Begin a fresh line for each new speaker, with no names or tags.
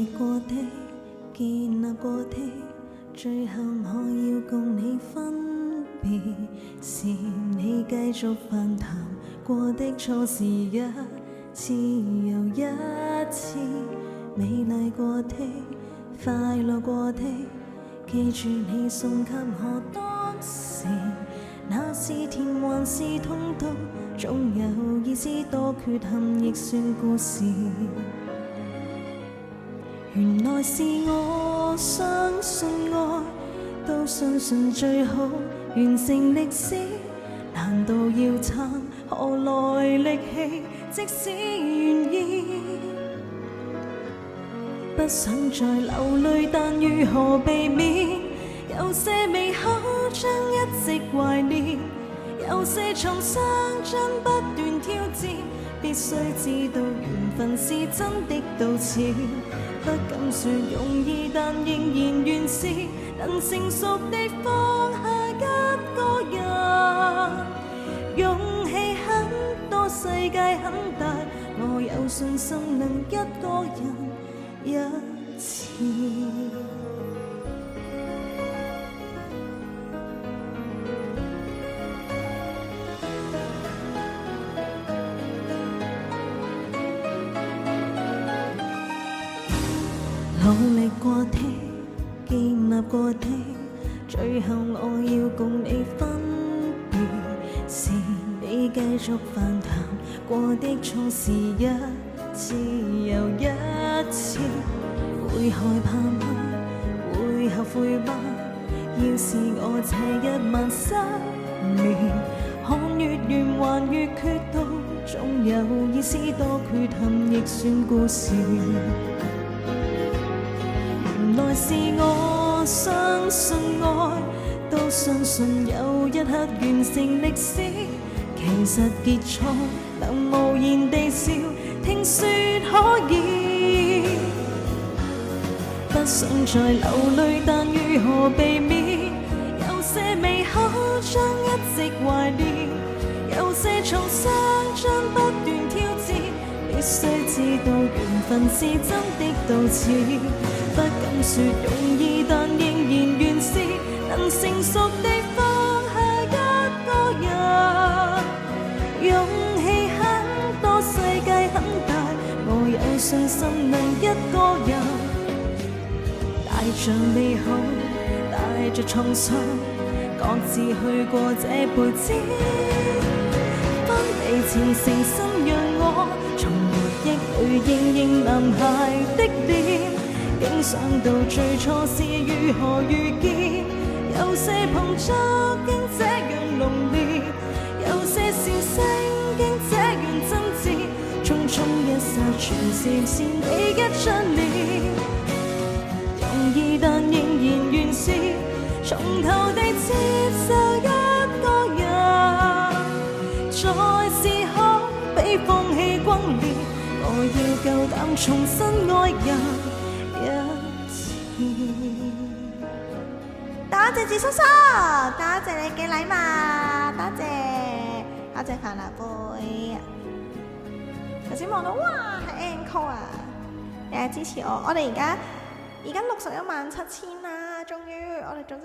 歷過的、建立過的，最後我要共你分別，是你繼續泛談過的錯事，一次又一次，美麗過的、快樂過的，記住你送給我當時，那是甜還是痛都總有意思，多缺陷亦算故事。原來是我相信愛，都相信最好完成歷史，難道要撐何來力氣？即使願意，不想再流淚，但如何避免？有些美好將一直懷念，有些創傷將不斷挑戰，必須知道緣分是真的到此。不敢說容易，但仍然願試，能成熟地放下一個人。勇氣很多，世界很大，我有信心能一個人一次。努力過的、建立過的，最後我要共你分別，是你繼續泛談過的錯事，一次又一次。會害怕嗎？會後悔嗎？要是我這一晚失眠，看越圓還越缺到，總有意思，多缺陷亦算故事。原來是我相信愛，都相信有一刻完成歷史，其實結束能無言地笑，聽說可以。不想再流淚，但如何避免？有些美好將一直懷念，有些創傷將不斷挑戰，必須知道緣分是真的到此。不敢說容易，但仍然願試，能成熟地放下一個人。勇氣很多，世界很大，我有信心能一個人，帶着美好，帶着創傷，各自去過這輩子。分離前誠心讓我從回憶裏認認男孩的臉，竟想到最初是如何遇見，有些碰觸竟這樣濃烈，有些笑聲竟這樣真摯，匆匆一剎全是你一張臉。容易但仍然願試，從頭地接受一個人，再試可比放棄轟烈，我要夠膽重新愛人。多謝智叔叔，多謝你嘅禮物，多謝帆立貝。頭先望到哇係 encore 啊，你係支持我哋而家617000啦，終於我哋總